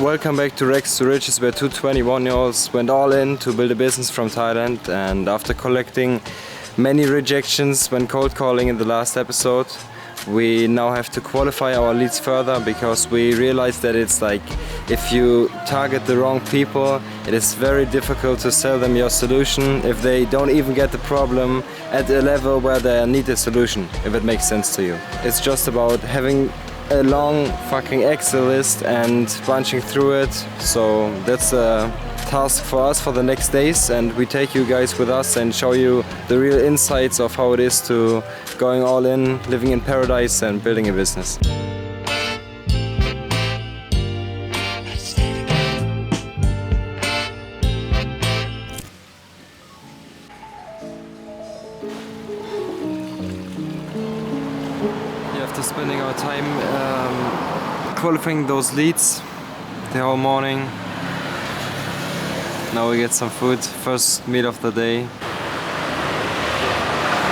Welcome back to Rex to Riches, where two 21-year-olds went all in to build a business from Thailand, and after collecting many rejections when cold calling in the last episode, we now have to qualify our leads further, because we realized that it's like if you target the wrong people, it is very difficult to sell them your solution if they don't even get the problem at a level where they need a solution, if it makes sense to you. It's just about having a long fucking Excel list and bunching through it. So that's a task for us for the next days, and we take you guys with us and show you the real insights of how it is to going all in, living in paradise and building a business. After spending our time qualifying those leads the whole morning, now we get some food, first meal of the day.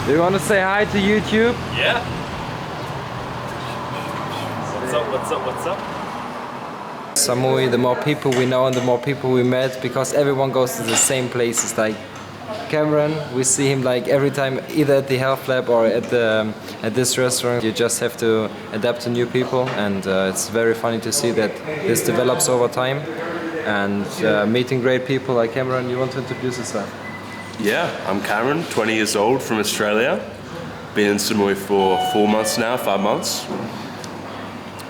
Do you want to say hi to YouTube? Yeah. What's up, what's up, what's up? Samui, the more people we know and the more people we met, because everyone goes to the same places. Like Cameron, we see him like every time, either at the health lab or at this restaurant. You just have to adapt to new people, and it's very funny to see that this develops over time. And meeting great people like Cameron. You want to introduce yourself? Yeah, I'm Cameron, 20 years old, from Australia. Been in Samui for 4 months now, 5 months.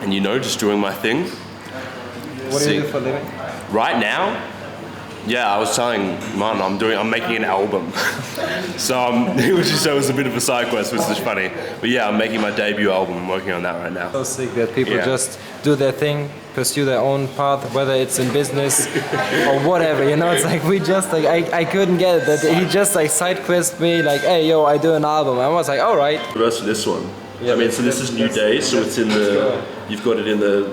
And just doing my thing. What do you do for a living? Right now? Yeah, I was telling Man, I'm making an album. So it was a bit of a side quest, which is funny. But yeah, I'm making my debut album. I'm working on that right now. So sick that people just do their thing, pursue their own path, whether it's in business or whatever. It's like we just like I couldn't get it that he just like side quest me like, hey yo, I do an album. I was like, all right. The rest of this one. Yeah, so this is New Day. So it's in you've got it in the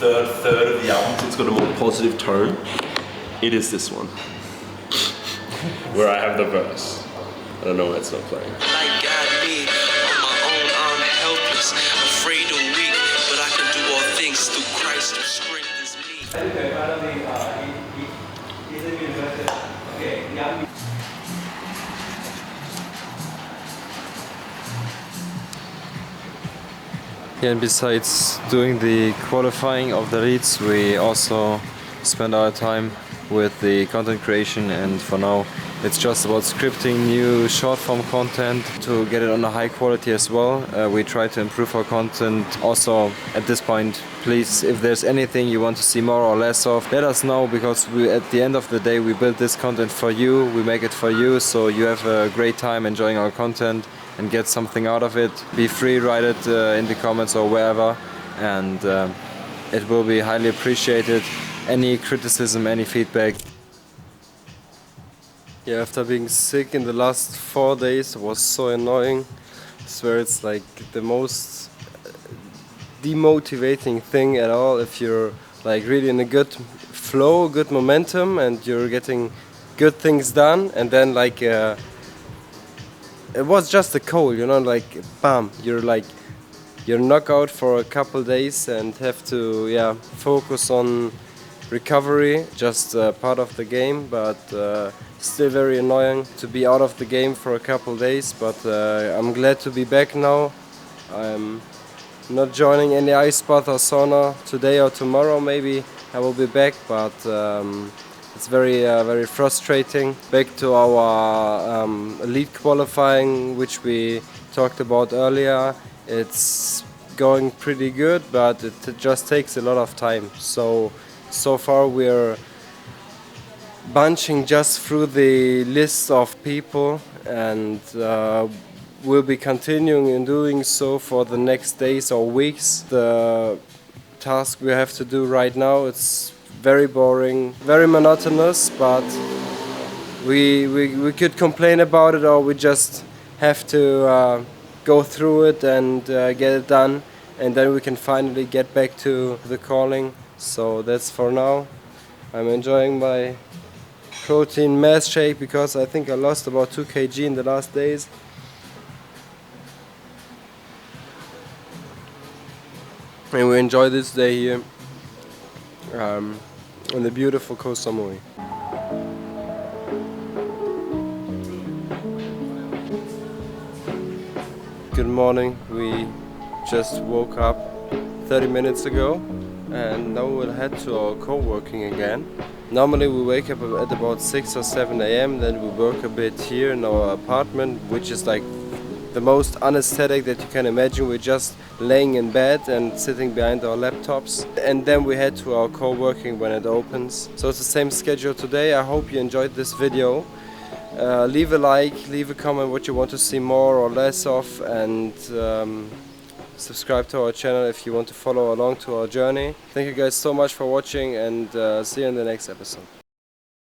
third of the album. So it's got a more positive tone. It is this one, where I have the verse. I don't know why it's not playing. Like God me, on my own I'm helpless, afraid or weak, but I can do all things through Christ who strengthens me. Yeah, and besides doing the qualifying of the leads, we also spend our time with the content creation, and for now it's just about scripting new short form content to get it on a high quality as well. We try to improve our content. Also at this point, please, if there's anything you want to see more or less of, let us know, because at the end of the day we build this content for you, we make it for you, so you have a great time enjoying our content and get something out of it. Be free, write it in the comments or wherever, and it will be highly appreciated. Any criticism, any feedback. Yeah, after being sick in the last 4 days, it was so annoying. I swear it's like the most demotivating thing at all. If you're like really in a good flow, good momentum, and you're getting good things done, and then like it was just a cold, like bam, you're knocked out for a couple days and have to focus on recovery, just part of the game, but still very annoying to be out of the game for a couple days. But I'm glad to be back now. I'm not joining any ice bath or sauna today or tomorrow. Maybe I will be back, but it's very frustrating. Back to our lead qualifying, which we talked about earlier. It's going pretty good, but it just takes a lot of time. So far we're bunching just through the list of people, and we'll be continuing in doing so for the next days or weeks. The task we have to do right now, it's very boring, very monotonous, but we could complain about it, or we just have to go through it and get it done, and then we can finally get back to the calling. So that's for now. I'm enjoying my protein mass shake because I think I lost about 2 kg in the last days. And we enjoy this day here. on the beautiful Koh Samui. Good morning, we just woke up 30 minutes ago and now we'll head to our co-working again. Normally we wake up at about 6 or 7 a.m. then we work a bit here in our apartment, which is like the most unaesthetic that you can imagine. We're just laying in bed and sitting behind our laptops, and then we head to our co-working when it opens. So it's the same schedule today. I hope you enjoyed this video. Leave a like, leave a comment what you want to see more or less of, and subscribe to our channel if you want to follow along to our journey. Thank you guys so much for watching, and see you in the next episode.